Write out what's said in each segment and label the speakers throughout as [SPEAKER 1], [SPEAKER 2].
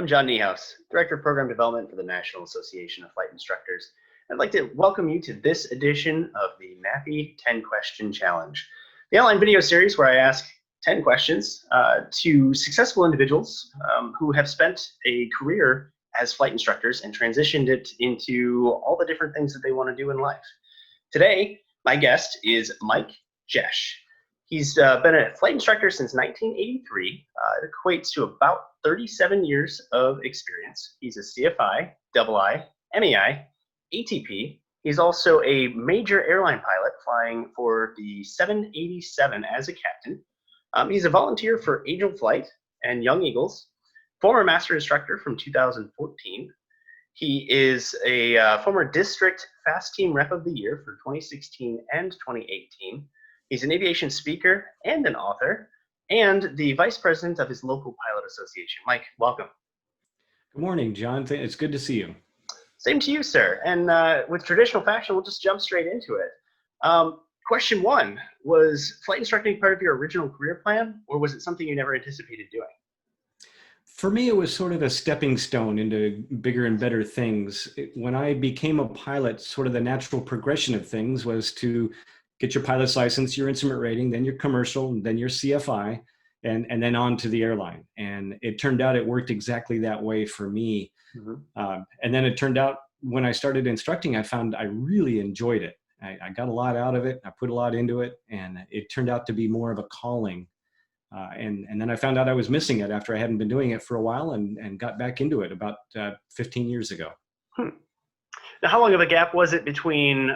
[SPEAKER 1] I'm John Niehaus, Director of Program Development for the National Association of Flight Instructors. I'd like to welcome you to this edition of the NAFI 10 Question Challenge, the online video series where I ask 10 questions to successful individuals who have spent a career as flight instructors and transitioned it into all the different things that they want to do in life. Today, my guest is Jesch. He's been a flight instructor since 1983. It equates to about 37 years of experience. He's a CFI, II, MEI, ATP. He's also a major airline pilot flying for the 787 as a captain. He's a volunteer for Angel Flight and Young Eagles, former master instructor from 2014. He is a former district fast team rep of the year for 2016 and 2018. He's an aviation speaker and an author, and the vice president of his local pilot association. Mike, welcome.
[SPEAKER 2] Good morning, John. It's good to see you.
[SPEAKER 1] Same to you, sir. And with traditional fashion, we'll just jump straight into it. Question one, was flight instructing part of your original career plan, or was it something you never anticipated doing?
[SPEAKER 2] For me, it was sort of a stepping stone into bigger and better things. When I became a pilot, sort of the natural progression of things was to get your pilot's license, your instrument rating, then your commercial, and then your CFI, and then on to the airline. And it turned out it worked exactly that way for me. Mm-hmm. And then it turned out when I started instructing, I found I really enjoyed it. I got a lot out of it. I put a lot into it, and it turned out to be more of a calling. And then I found out I was missing it after I hadn't been doing it for a while, and got back into it about 15 years ago.
[SPEAKER 1] Now, how long of a gap was it between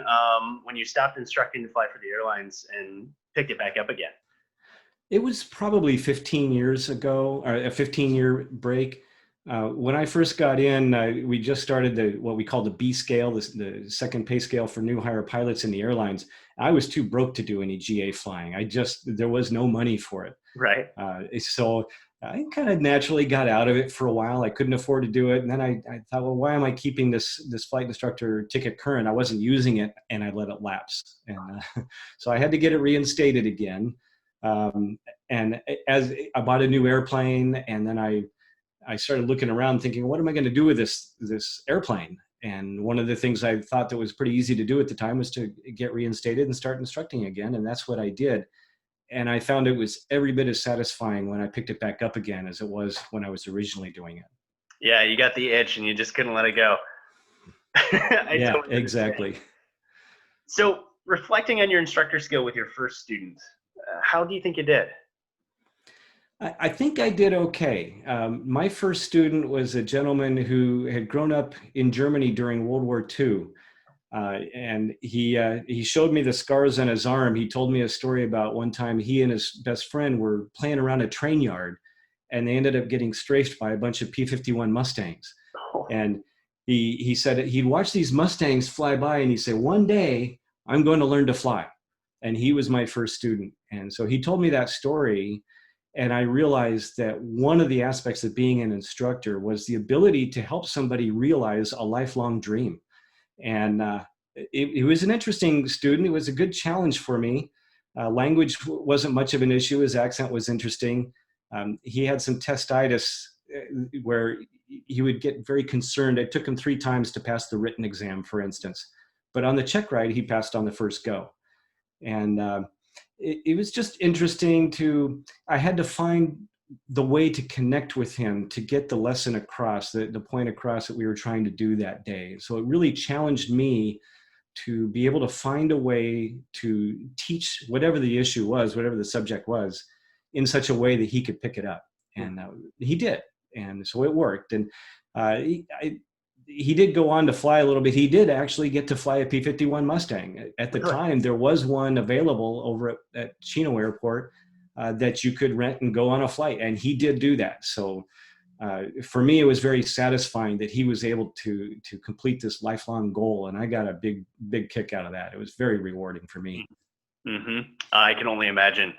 [SPEAKER 1] when you stopped instructing to fly for the airlines and picked it back up again?
[SPEAKER 2] It was probably 15 years ago, or a 15-year break. When I first got in, we just started what we call the B scale, the second pay scale for new hire pilots in the airlines. I was too broke to do any GA flying. There was no money for it.
[SPEAKER 1] Right.
[SPEAKER 2] So I kind of naturally got out of it for a while. I couldn't afford to do it. And then I thought, well, why am I keeping this flight instructor ticket current? I wasn't using it, and I let it lapse. And so I had to get it reinstated again. And as I bought a new airplane, and then I started looking around thinking, what am I going to do with this airplane? And one of the things I thought that was pretty easy to do at the time was to get reinstated and start instructing again. And that's what I did. And I found it was every bit as satisfying when I picked it back up again as it was when I was originally doing it.
[SPEAKER 1] Yeah, you got the itch and you just couldn't let it go.
[SPEAKER 2] Yeah, totally exactly.
[SPEAKER 1] So reflecting on your instructor skill with your first student, how do you think you did?
[SPEAKER 2] I think I did okay. My first student was a gentleman who had grown up in Germany during World War II. And he showed me the scars on his arm. He told me a story about one time he and his best friend were playing around a train yard, and they ended up getting strafed by a bunch of P-51 Mustangs. Oh. And he said he'd watch these Mustangs fly by, and he'd say, one day I'm going to learn to fly. And he was my first student. And so he told me that story, and I realized that one of the aspects of being an instructor was the ability to help somebody realize a lifelong dream. And it was an interesting student. It was a good challenge for me. Language wasn't much of an issue. His accent was interesting. He had some testitis where he would get very concerned. It took him 3 times to pass the written exam, for instance. But on the check ride, he passed on the first go. And it was just interesting I had to find the way to connect with him to get the lesson across, the point across that we were trying to do that day. So it really challenged me to be able to find a way to teach whatever the issue was, whatever the subject was, in such a way that he could pick it up. And he did. And so it worked. And he did go on to fly a little bit. He did actually get to fly a P-51 Mustang. At the time, there was one available over at Chino Airport that you could rent and go on a flight. And he did do that. So for me, it was very satisfying that he was able to complete this lifelong goal. And I got a big kick out of that. It was very rewarding for me.
[SPEAKER 1] Mm-hmm. I can only imagine.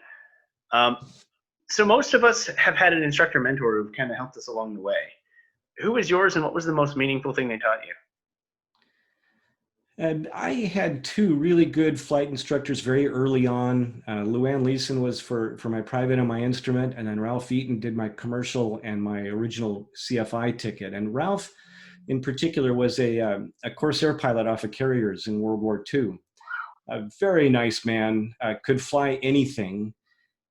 [SPEAKER 1] So most of us have had an instructor mentor who kind of helped us along the way. Who was yours, and what was the most meaningful thing they taught
[SPEAKER 2] And I had two really good flight instructors very early on. Luann Leeson was for my private and my instrument, and then Ralph Eaton did my commercial and my original CFI ticket. And Ralph, in particular, was a Corsair pilot off of carriers in World War II. A very nice man, could fly anything.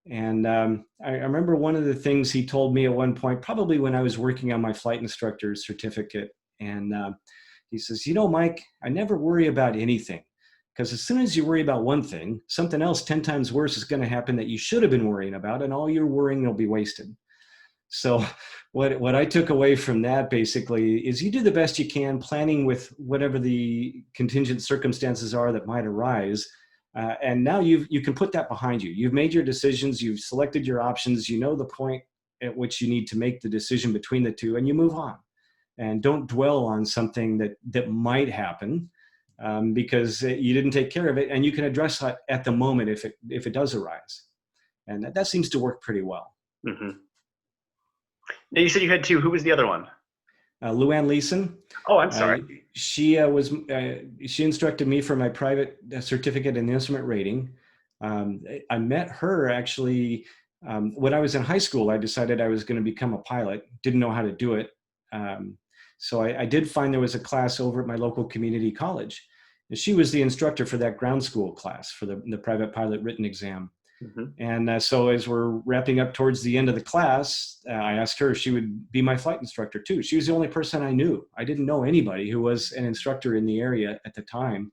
[SPEAKER 2] And I remember one of the things he told me at one point, probably when I was working on my flight instructor's certificate, and he says, you know, Mike, I never worry about anything, because as soon as you worry about one thing, something else 10 times worse is going to happen that you should have been worrying about, and all your worrying will be wasted. So what I took away from that basically is you do the best you can, planning with whatever the contingent circumstances are that might arise. And now you can put that behind you. You've made your decisions, you've selected your options, you know the point at which you need to make the decision between the two, and you move on. And don't dwell on something that might happen, because you didn't take care of it, and you can address that at the moment if it does arise. And that seems to work pretty well.
[SPEAKER 1] Mm-hmm. Now you said you had two. Who was the other one?
[SPEAKER 2] Luann Leeson.
[SPEAKER 1] Oh, I'm sorry.
[SPEAKER 2] She instructed me for my private certificate in instrument rating. I met her actually when I was in high school. I decided I was going to become a pilot. Didn't know how to do it. So I did find there was a class over at my local community college. And she was the instructor for that ground school class for the private pilot written exam. Mm-hmm. And so as we're wrapping up towards the end of the class, I asked her if she would be my flight instructor too. She was the only person I knew. I didn't know anybody who was an instructor in the area at the time.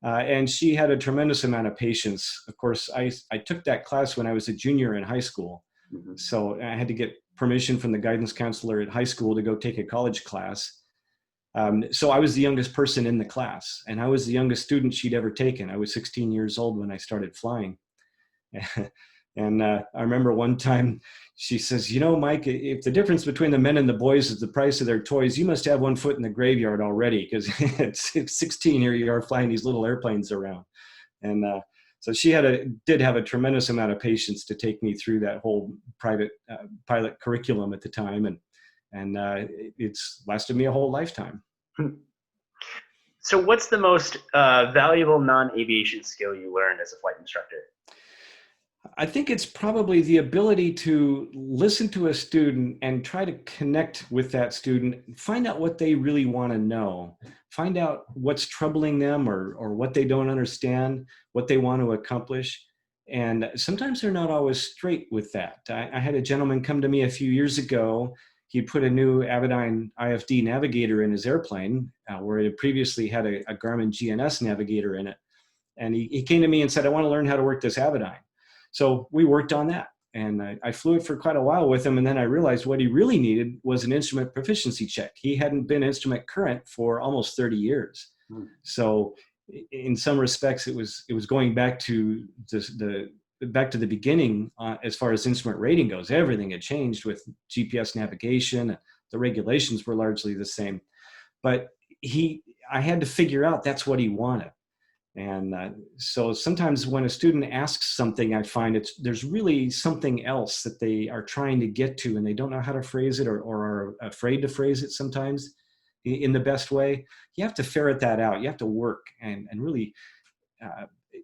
[SPEAKER 2] And she had a tremendous amount of patience. Of course, I took that class when I was a junior in high school. Mm-hmm. So I had to get permission from the guidance counselor at high school to go take a college class. So I was the youngest person in the class, and I was the youngest student she'd ever taken. I was 16 years old when I started flying. And I remember one time she says, you know, Mike, if the difference between the men and the boys is the price of their toys, you must have one foot in the graveyard already, because it's 16, here you are flying these little airplanes around. And so she did have a tremendous amount of patience to take me through that whole private pilot curriculum at the time. And it's lasted me a whole lifetime.
[SPEAKER 1] So what's the most valuable non-aviation skill you learned as a flight instructor?
[SPEAKER 2] I think it's probably the ability to listen to a student and try to connect with that student, find out what they really want to know, find out what's troubling them or what they don't understand, what they want to accomplish. And sometimes they're not always straight with that. I had a gentleman come to me a few years ago. He put a new Aviation IFD navigator in his airplane, where it had previously had a Garmin GNS navigator in it. And he came to me and said, I want to learn how to work this Aviation. So we worked on that, and I flew it for quite a while with him. And then I realized what he really needed was an instrument proficiency check. He hadn't been instrument current for almost 30 years. So in some respects, it was going back to the beginning as far as instrument rating goes. Everything had changed with GPS navigation. The regulations were largely the same, but I had to figure out that's what he wanted. And so sometimes when a student asks something, I find there's really something else that they are trying to get to, and they don't know how to phrase it or are afraid to phrase it sometimes in the best way. You have to ferret that out. You have to work and really,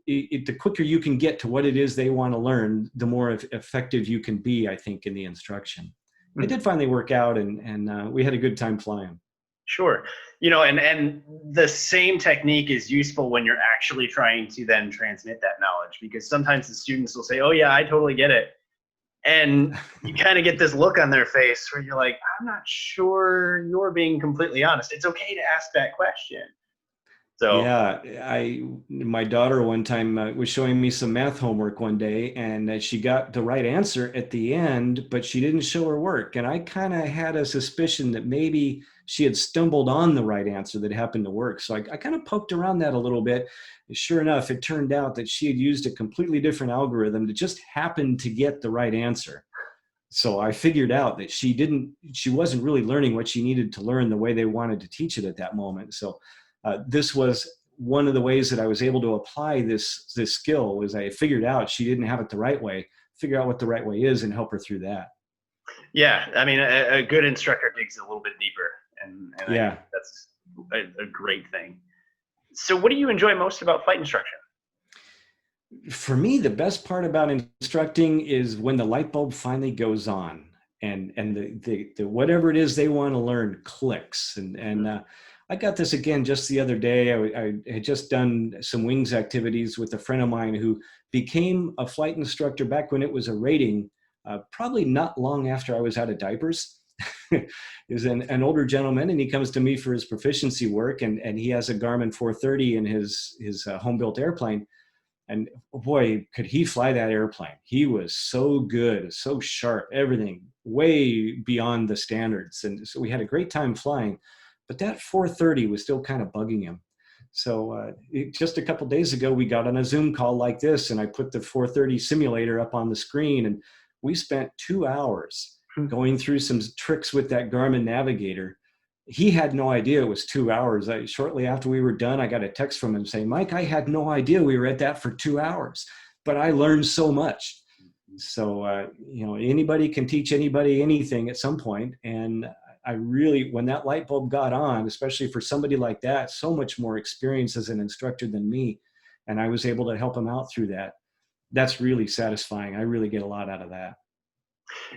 [SPEAKER 2] the quicker you can get to what it is they want to learn, the more effective you can be, I think, in the instruction. Mm-hmm. It did finally work out, and we had a good time flying.
[SPEAKER 1] Sure. You know, and the same technique is useful when you're actually trying to then transmit that knowledge, because sometimes the students will say, oh yeah, I totally get it. And you kind of get this look on their face where you're like, I'm not sure you're being completely honest. It's okay to ask that question. So
[SPEAKER 2] yeah, my daughter one time was showing me some math homework one day, and she got the right answer at the end, but she didn't show her work. And I kind of had a suspicion that maybe she had stumbled on the right answer that happened to work. So I kind of poked around that a little bit. And sure enough, it turned out that she had used a completely different algorithm that just happened to get the right answer. So I figured out that she wasn't really learning what she needed to learn the way they wanted to teach it at that moment. So this was one of the ways that I was able to apply this skill, was I figured out she didn't have it the right way, figure out what the right way is and help her through that.
[SPEAKER 1] Yeah, I mean, a good instructor digs a little bit deeper, and yeah, I think that's a great thing. So what do you enjoy most about flight instruction?
[SPEAKER 2] For me, the best part about instructing is when the light bulb finally goes on and the whatever it is they want to learn clicks. I got this again just the other day. I had just done some wings activities with a friend of mine who became a flight instructor back when it was a rating, probably not long after I was out of diapers. He's an older gentleman, and he comes to me for his proficiency work, and he has a Garmin 430 in his home-built airplane. And boy, could he fly that airplane. He was so good, so sharp, everything way beyond the standards. And so we had a great time flying, but that 430 was still kind of bugging him. So just a couple days ago, we got on a Zoom call like this, and I put the 430 simulator up on the screen, and we spent 2 hours going through some tricks with that Garmin navigator. He had no idea it was 2 hours. Shortly after we were done, I got a text from him saying, Mike, I had no idea we were at that for 2 hours, but I learned so much. So, anybody can teach anybody anything at some point. And I really, when that light bulb got on, especially for somebody like that, so much more experience as an instructor than me, and I was able to help him out through that. That's really satisfying. I really get a lot out of that.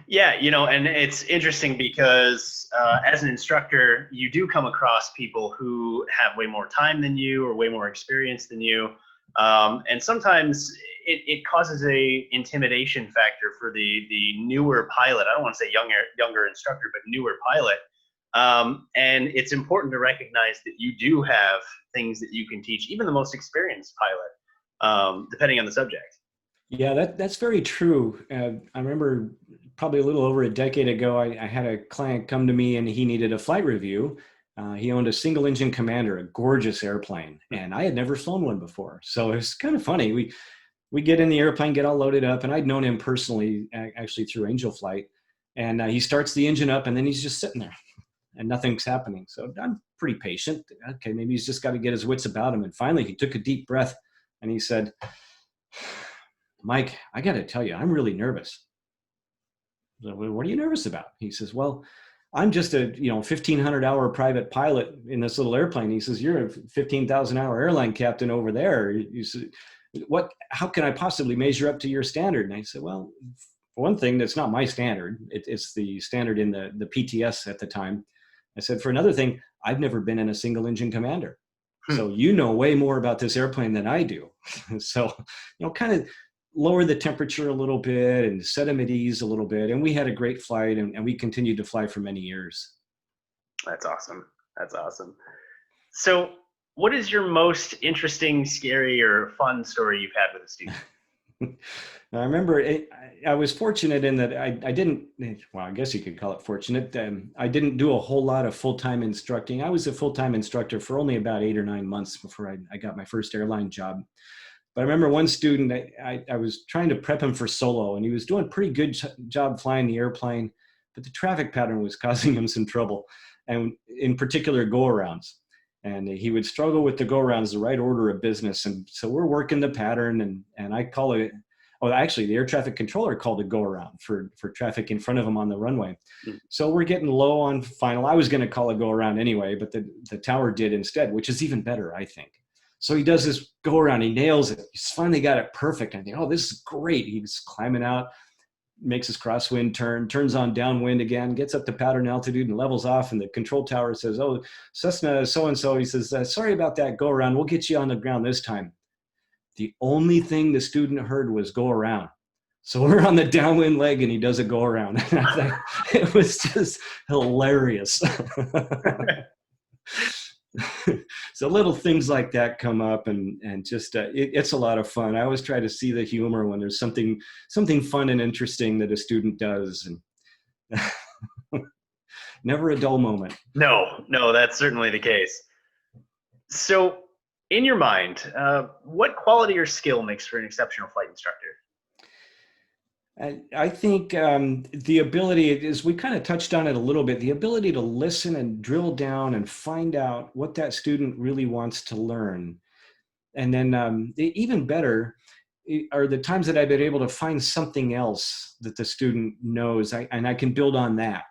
[SPEAKER 1] Yeah, and it's interesting because as an instructor, you do come across people who have way more time than you or way more experience than you. And sometimes it causes a intimidation factor for the newer pilot. I don't want to say younger instructor, but newer pilot. And it's important to recognize that you do have things that you can teach, even the most experienced pilot, depending on the subject.
[SPEAKER 2] Yeah, that's very true. I remember probably a little over a decade ago, I had a client come to me and he needed a flight review. He owned a single engine Commander, a gorgeous airplane, and I had never flown one before. So it was kind of funny. We get in the airplane, get all loaded up, and I'd known him personally, actually through Angel Flight. And he starts the engine up, and then he's just sitting there, and nothing's happening. So I'm pretty patient. Okay, maybe he's just got to get his wits about him. And finally, he took a deep breath, and he said, Mike, I got to tell you, I'm really nervous. So, what are you nervous about? He says, well, I'm just a 1,500-hour private pilot in this little airplane. He says, you're a 15,000-hour airline captain over there. You said, how can I possibly measure up to your standard? And I said, well, for one thing, that's not my standard. It's the standard in the PTS at the time. I said, for another thing, I've never been in a single engine Commander. So you know way more about this airplane than I do. So, kind of lower the temperature a little bit and set him at ease a little bit. And we had a great flight, and we continued to fly for many years.
[SPEAKER 1] That's awesome. That's awesome. So what is your most interesting, scary, or fun story you've had with a student?
[SPEAKER 2] I remember I was fortunate in that I didn't, well, I guess you could call it fortunate. I didn't do a whole lot of full-time instructing. I was a full-time instructor for only about 8 or 9 months before I got my first airline job. But I remember one student, I was trying to prep him for solo, and he was doing a pretty good job flying the airplane, but the traffic pattern was causing him some trouble, and in particular go-arounds. And he would struggle with the go-arounds, the right order of business. And so we're working the pattern, and I call it, actually the air traffic controller called a go-around for traffic in front of him on the runway. So we're getting low on final. I was going to call a go-around anyway, but the tower did instead, which is even better, I think. So he does this go around, he nails it. He's finally got it perfect. I think, oh, this is great. He's climbing out, makes his crosswind turn, turns on downwind again, gets up to pattern altitude and levels off. And the control tower says, oh, Cessna so-and-so. He says, sorry about that go around. We'll get you on the ground this time. The only thing the student heard was go around. So we're on the downwind leg and he does a go around. And I thought, it was just hilarious. So little things like that come up, and just it's a lot of fun. I always try to see the humor when there's something fun and interesting that a student does, and never a dull moment.
[SPEAKER 1] No, that's certainly the case. So in your mind, what quality or skill makes for an exceptional flight instructor?
[SPEAKER 2] I think the ability, as we kind of touched on it a little bit, the ability to listen and drill down and find out what that student really wants to learn. And then even better are the times that I've been able to find something else that the student knows, and I can build on that.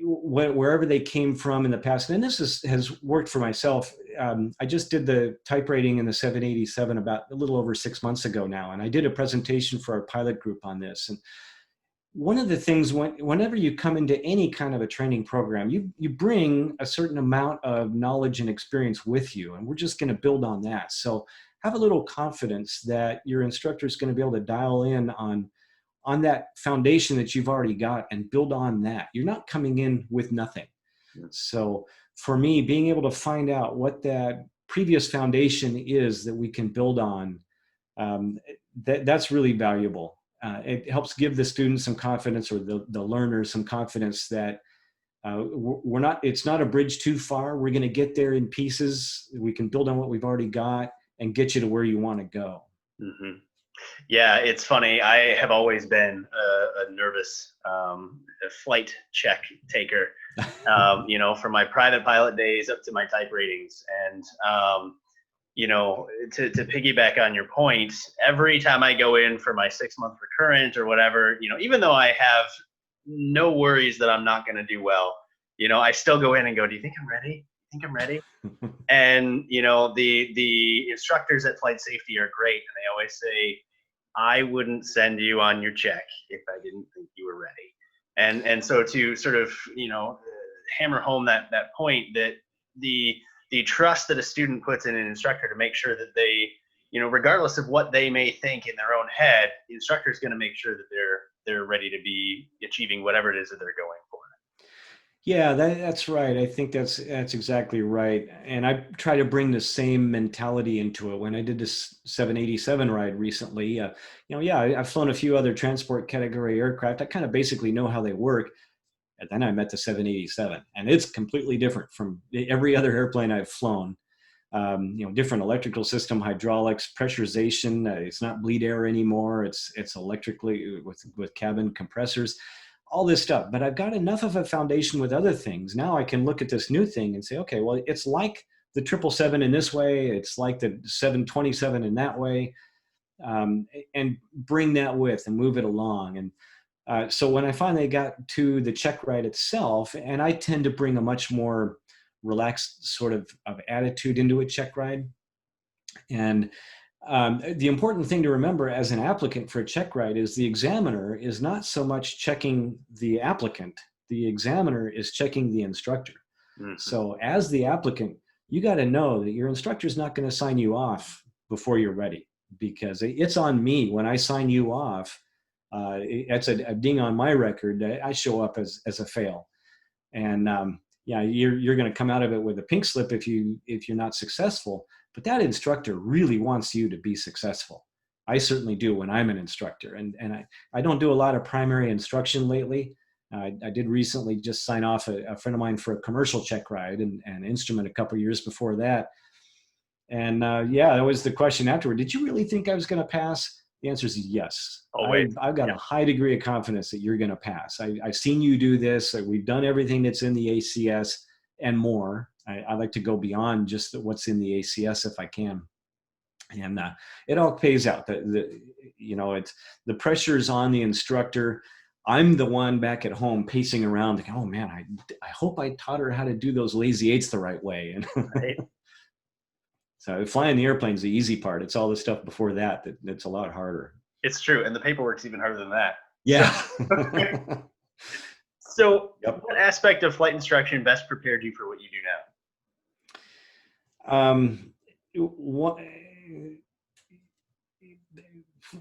[SPEAKER 2] wherever they came from in the past. And this has worked for myself. I just did the type rating in the 787 about a little over 6 months ago now. And I did a presentation for our pilot group on this. And one of the things, whenever you come into any kind of a training program, you bring a certain amount of knowledge and experience with you. And we're just going to build on that. So have a little confidence that your instructor is going to be able to dial in on that foundation that you've already got and build on that. You're not coming in with nothing. So for me, being able to find out what that previous foundation is that we can build on, that's really valuable. It helps give the students some confidence, or the learners some confidence that it's not a bridge too far. We're going to get there in pieces. We can build on what we've already got and get you to where you want to go.
[SPEAKER 1] Mm-hmm. Yeah, it's funny. I have always been a nervous flight check taker, from my private pilot days up to my type ratings. And, to piggyback on your point, every time I go in for my 6-month recurrent or whatever, even though I have no worries that I'm not going to do well, I still go in and go, do you think I'm ready? Think I'm ready? And the instructors at Flight Safety are great, and they always say, I wouldn't send you on your check if I didn't think you were ready. And so to sort of hammer home that point, that the trust that a student puts in an instructor to make sure that they, regardless of what they may think in their own head, the instructor is going to make sure that they're ready to be achieving whatever it is that they're going for.
[SPEAKER 2] Yeah, that's right. I think that's exactly right. And I try to bring the same mentality into it. When I did this 787 ride recently, I've flown a few other transport category aircraft. I kind of basically know how they work. And then I met the 787, and it's completely different from every other airplane I've flown. Different electrical system, hydraulics, pressurization. It's not bleed air anymore. It's electrically with cabin compressors. All this stuff, but I've got enough of a foundation with other things. Now I can look at this new thing and say, okay, well, it's like the 777 in this way. It's like the 727 in that way, and bring that with and move it along. And so when I finally got to the check ride itself, and I tend to bring a much more relaxed sort of attitude into a check ride. And the important thing to remember as an applicant for a check ride is the examiner is not so much checking the applicant. The examiner is checking the instructor. Mm-hmm. So as the applicant, you got to know that your instructor is not going to sign you off before you're ready, because it's on me when I sign you off. It's a ding on my record. I show up as a fail. And you're going to come out of it with a pink slip if you're not successful. But that instructor really wants you to be successful. I certainly do when I'm an instructor. And I don't do a lot of primary instruction lately. I did recently just sign off a friend of mine for a commercial check ride and instrument a couple of years before that. And that was the question afterward. Did you really think I was going to pass? The answer is yes. I've got a high degree of confidence that you're going to pass. I've seen you do this. We've done everything that's in the ACS and more. I like to go beyond just what's in the ACS if I can. And it all pays out. It's the pressure's on the instructor. I'm the one back at home pacing around thinking, oh man, I hope I taught her how to do those lazy eights the right way. And
[SPEAKER 1] right.
[SPEAKER 2] So flying the airplane's the easy part. It's all the stuff before that's a lot harder.
[SPEAKER 1] It's true. And the paperwork's even harder than that.
[SPEAKER 2] Yeah.
[SPEAKER 1] So what aspect of flight instruction best prepared you for what you do now?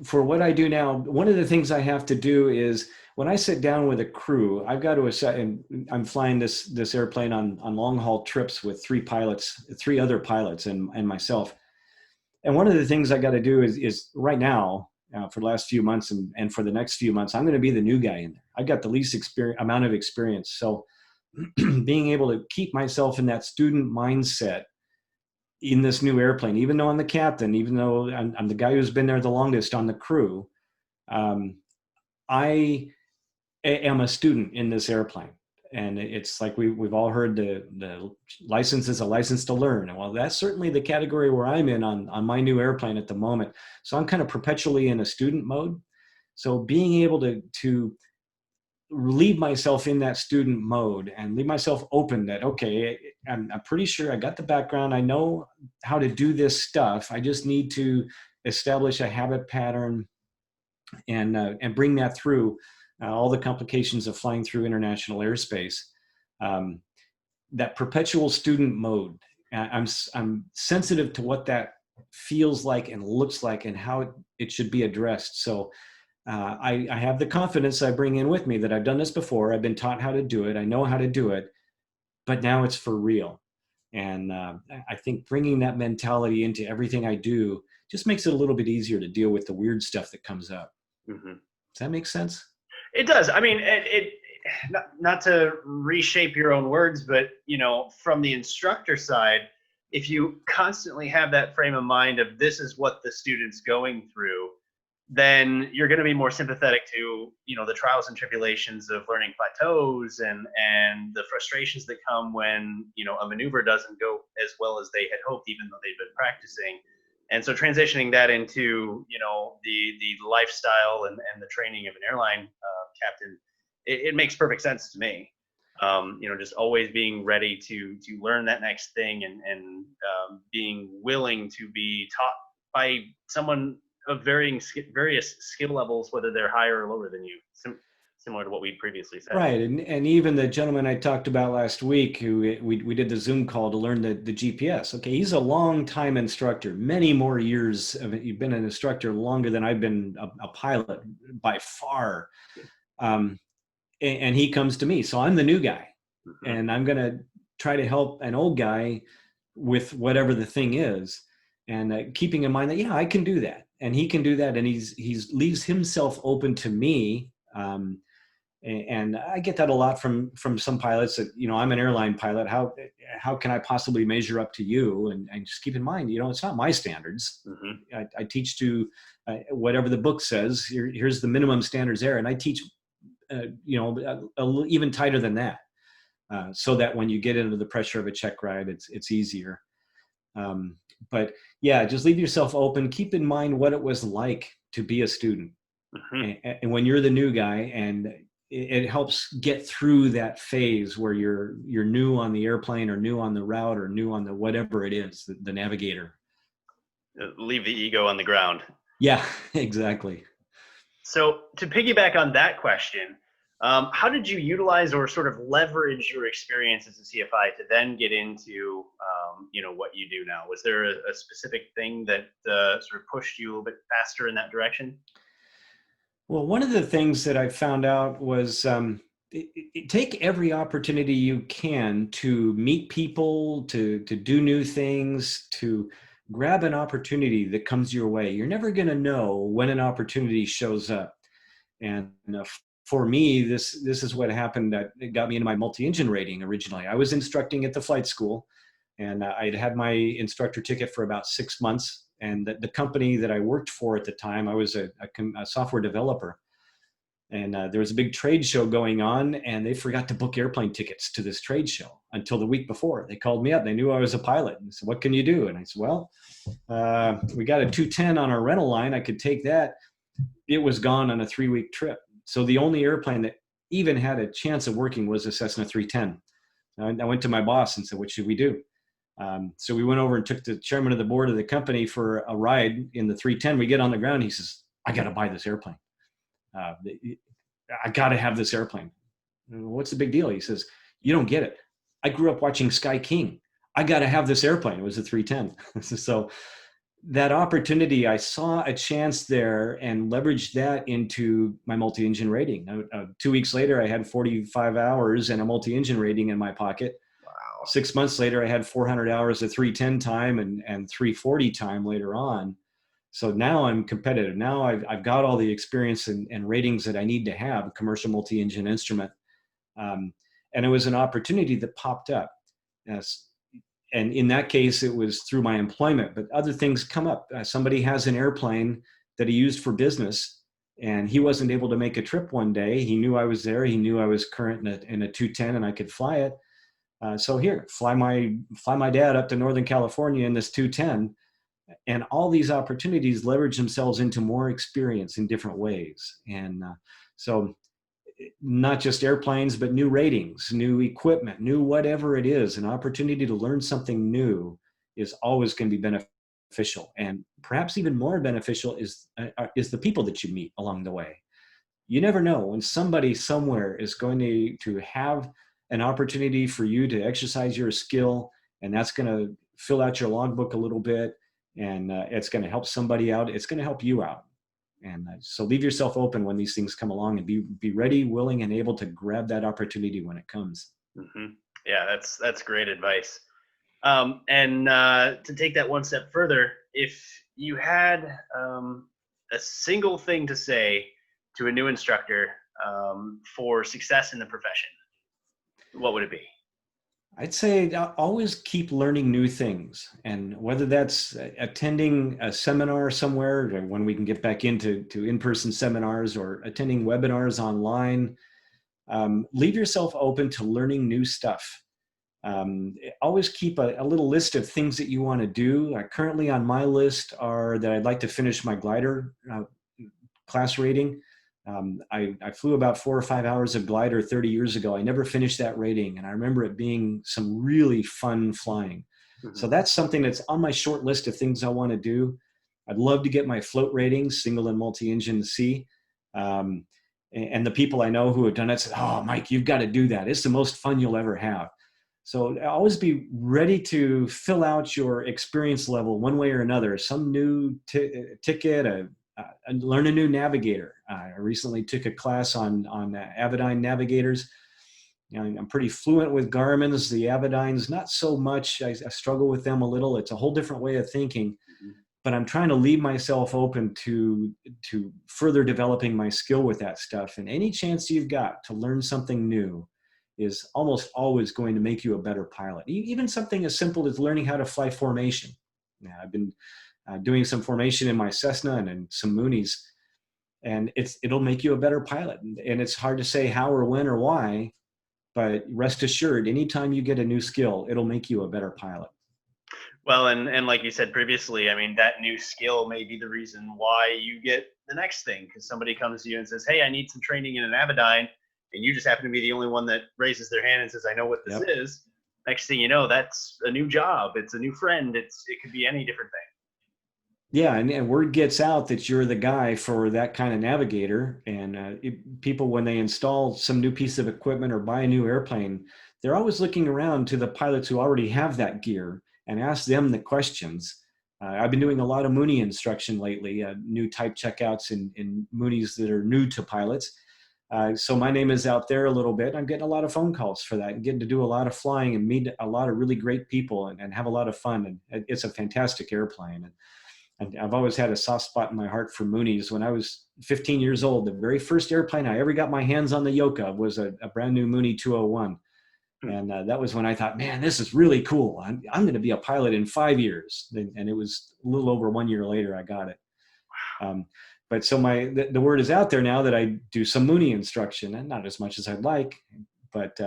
[SPEAKER 2] For what I do now, one of the things I have to do is when I sit down with a crew, I've got to assess, and I'm flying this airplane on long haul trips with three other pilots and myself. And one of the things I got to do is right now, for the last few months and for the next few months, I'm going to be the new guy in there. I've got the least amount of experience. So being able to keep myself in that student mindset in this new airplane, even though I'm the captain, even though I'm the guy who's been there the longest on the crew, I am a student in this airplane. And it's like we've all heard the license is a license to learn. And well, that's certainly the category where I'm in on my new airplane at the moment. So I'm kind of perpetually in a student mode. So being able to leave myself in that student mode and leave myself open that, okay, I'm pretty sure I got the background. I know how to do this stuff. I just need to establish a habit pattern and bring that through all the complications of flying through international airspace. That perpetual student mode. I'm sensitive to what that feels like and looks like and how it should be addressed. So I have the confidence I bring in with me that I've done this before. I've been taught how to do it. I know how to do it, but now it's for real. And I think bringing that mentality into everything I do just makes it a little bit easier to deal with the weird stuff that comes up.
[SPEAKER 1] Mm-hmm.
[SPEAKER 2] Does that make sense?
[SPEAKER 1] It does. I mean, it not to reshape your own words, but from the instructor side, if you constantly have that frame of mind of this is what the student's going through, then you're going to be more sympathetic to the trials and tribulations of learning plateaus and the frustrations that come when a maneuver doesn't go as well as they had hoped, even though they've been practicing. And so transitioning that into the lifestyle and the training of an airline captain, it makes perfect sense to me. Just always being ready to learn that next thing and being willing to be taught by someone of various skill levels, whether they're higher or lower than you, similar to what we previously said.
[SPEAKER 2] Right, and even the gentleman I talked about last week, who we did the Zoom call to learn the GPS. Okay, he's a long time instructor, many more years. You've been an instructor longer than I've been a pilot by far. And he comes to me, so I'm the new guy, mm-hmm. and I'm going to try to help an old guy with whatever the thing is, and keeping in mind that I can do that, and he can do that, and he's leaves himself open to me. And I get that a lot from some pilots that, I'm an airline pilot. How can I possibly measure up to you? And just keep in mind, it's not my standards. Mm-hmm. I teach to whatever the book says. Here's the minimum standards there, and I teach, even tighter than that, so that when you get into the pressure of a check ride, it's easier. But yeah, just leave yourself open. Keep in mind what it was like to be a student, mm-hmm. and when you're the new guy, and it helps get through that phase where you're new on the airplane or new on the route or new on the whatever it is, the navigator.
[SPEAKER 1] Leave the ego on the ground.
[SPEAKER 2] Yeah, exactly.
[SPEAKER 1] So to piggyback on that question, how did you utilize or sort of leverage your experience as a CFI to then get into what you do now? Was there a specific thing that sort of pushed you a little bit faster in that direction?
[SPEAKER 2] Well, one of the things that I found out was take every opportunity you can to meet people, to do new things, to grab an opportunity that comes your way. You're never going to know when an opportunity shows up. And for me, this is what happened that got me into my multi-engine rating originally. I was instructing at the flight school, and I'd had my instructor ticket for about 6 months. And the company that I worked for at the time, I was a software developer. And there was a big trade show going on, and they forgot to book airplane tickets to this trade show until the week before. They called me up. They knew I was a pilot. And said, "What can you do?" And I said, "Well, we got a 210 on our rental line. I could take that." It was gone on a 3-week trip. So the only airplane that even had a chance of working was a Cessna 310. I went to my boss and said, "What should we do?" So we went over and took the chairman of the board of the company for a ride in the 310. We get on the ground. He says, "I got to buy this airplane. I got to have this airplane." "What's the big deal?" He says, "You don't get it. I grew up watching Sky King. I got to have this airplane." It was a 310. So that opportunity, I saw a chance there and leveraged that into my multi-engine rating. 2 weeks later, I had 45 hours and a multi-engine rating in my pocket. Wow. 6 months later, I had 400 hours of 310 time and 340 time later on. So now I'm competitive. Now I've got all the experience and ratings that I need to have a commercial multi-engine instrument. And it was an opportunity that popped up. Yes. And in that case, it was through my employment, but other things come up. Somebody has an airplane that he used for business, and he wasn't able to make a trip one day. He knew I was there. He knew I was current in a 210 and I could fly it. So here, fly my dad up to Northern California in this 210. And all these opportunities leverage themselves into more experience in different ways. And so not just airplanes, but new ratings, new equipment, new whatever it is. An opportunity to learn something new is always going to be beneficial. And perhaps even more beneficial is the people that you meet along the way. You never know when somebody somewhere is going to have an opportunity for you to exercise your skill, and that's going to fill out your logbook a little bit, and it's going to help somebody out. It's going to help you out. And so leave yourself open when these things come along, and be ready, willing, and able to grab that opportunity when it comes.
[SPEAKER 1] Mm-hmm. Yeah, that's great advice. And to take that one step further, if you had a single thing to say to a new instructor for success in the profession, what would it be?
[SPEAKER 2] I'd say always keep learning new things. And whether that's attending a seminar somewhere, when we can get back into in-person seminars, or attending webinars online, leave yourself open to learning new stuff. Always keep a little list of things that you want to do. Currently on my list are that I'd like to finish my glider class rating. I flew about 4 or 5 hours of glider 30 years ago. I never finished that rating, and I remember it being some really fun flying. Mm-hmm. So that's something that's on my short list of things I want to do. I'd love to get my float ratings, single and multi-engine C. And the people I know who have done it said, "Oh, Mike, you've got to do that. It's the most fun you'll ever have." So always be ready to fill out your experience level one way or another. Some new ticket, learn a new navigator. I recently took a class on Aviation navigators. I'm pretty fluent with Garmin's. The Avidynes, not so much. I struggle with them a little. It's a whole different way of thinking. Mm-hmm. But I'm trying to leave myself open to further developing my skill with that stuff. And any chance you've got to learn something new is almost always going to make you a better pilot. Even something as simple as learning how to fly formation. Now, I've been doing some formation in my Cessna and in some Moonies, and it'll make you a better pilot. And it's hard to say how or when or why, but rest assured, anytime you get a new skill, it'll make you a better pilot.
[SPEAKER 1] Well, and like you said previously, I mean, that new skill may be the reason why you get the next thing, because somebody comes to you and says, "Hey, I need some training in an Avidyne," and you just happen to be the only one that raises their hand and says, "I know what this is." Next thing you know, that's a new job. It's a new friend. It could be any different thing.
[SPEAKER 2] Yeah, and word gets out that you're the guy for that kind of navigator. And people, when they install some new piece of equipment or buy a new airplane, they're always looking around to the pilots who already have that gear and ask them the questions. I've been doing a lot of Mooney instruction lately, new type checkouts in Moonies that are new to pilots. So my name is out there a little bit. I'm getting a lot of phone calls for that, and getting to do a lot of flying and meet a lot of really great people and have a lot of fun. And it's a fantastic airplane. And I've always had a soft spot in my heart for Moonies. When I was 15 years old, the very first airplane I ever got my hands on the yoke of was a brand new Mooney 201. And that was when I thought, man, this is really cool. I'm going to be a pilot in 5 years. And it was a little over 1 year later I got it. But so the word is out there now that I do some Mooney instruction, and not as much as I'd like. But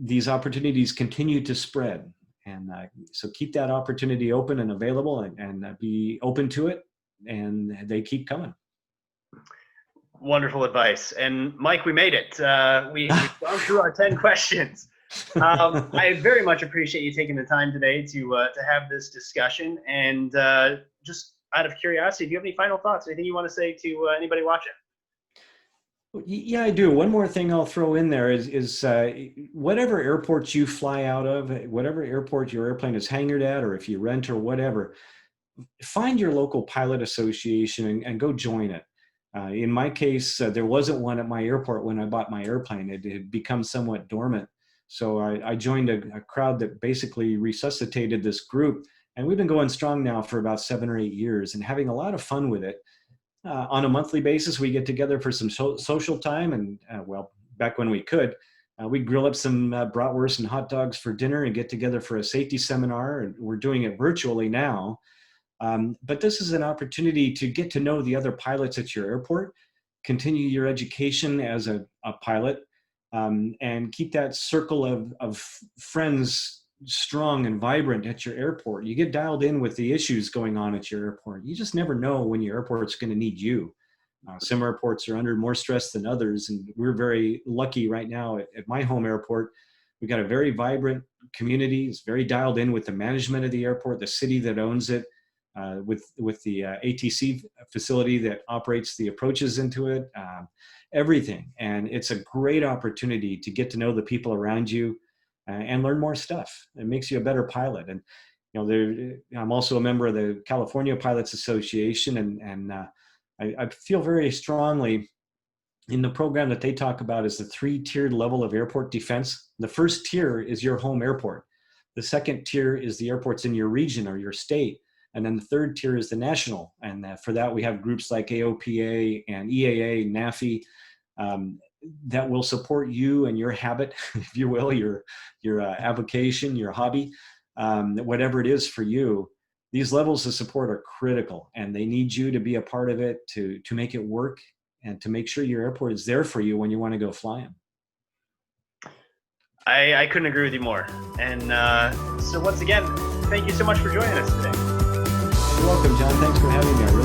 [SPEAKER 2] these opportunities continue to spread. And so keep that opportunity open and available, and be open to it, and they keep coming.
[SPEAKER 1] Wonderful advice. And Mike, we made it. We've gone through our 10 questions. I very much appreciate you taking the time today to have this discussion. And just out of curiosity, do you have any final thoughts? Anything you want to say to anybody watching?
[SPEAKER 2] Yeah, I do. One more thing I'll throw in there is whatever airport you fly out of, whatever airport your airplane is hangared at, or if you rent or whatever, find your local pilot association and go join it. In my case, there wasn't one at my airport when I bought my airplane. It had become somewhat dormant. So I joined a crowd that basically resuscitated this group. And we've been going strong now for about 7 or 8 years and having a lot of fun with it. On a monthly basis, we get together for some social time. And back when we could, we'd grill up some bratwurst and hot dogs for dinner and get together for a safety seminar. And we're doing it virtually now. But this is an opportunity to get to know the other pilots at your airport, continue your education as a pilot, and keep that circle of friends strong and vibrant at your airport. You get dialed in with the issues going on at your airport. You just never know when your airport's going to need you. Some airports are under more stress than others, and we're very lucky right now at my home airport. We've got a very vibrant community. It's very dialed in with the management of the airport, the city that owns it, with the ATC facility that operates the approaches into it, everything. And it's a great opportunity to get to know the people around you and learn more stuff. It makes you a better pilot. And I'm also a member of the California Pilots Association, and I feel very strongly in the program that they talk about is the 3-tiered level of airport defense. The first tier is your home airport. The second tier is the airports in your region or your state. And then the third tier is the national. And for that, we have groups like AOPA and EAA, NAFI, that will support you and your habit, if you will, your avocation, your hobby, whatever it is for you. These levels of support are critical, and they need you to be a part of it to make it work and to make sure your airport is there for you when you want to go flying.
[SPEAKER 1] I couldn't agree with you more. And so once again, thank you so much for joining us today.
[SPEAKER 2] You're welcome, John. Thanks for having me.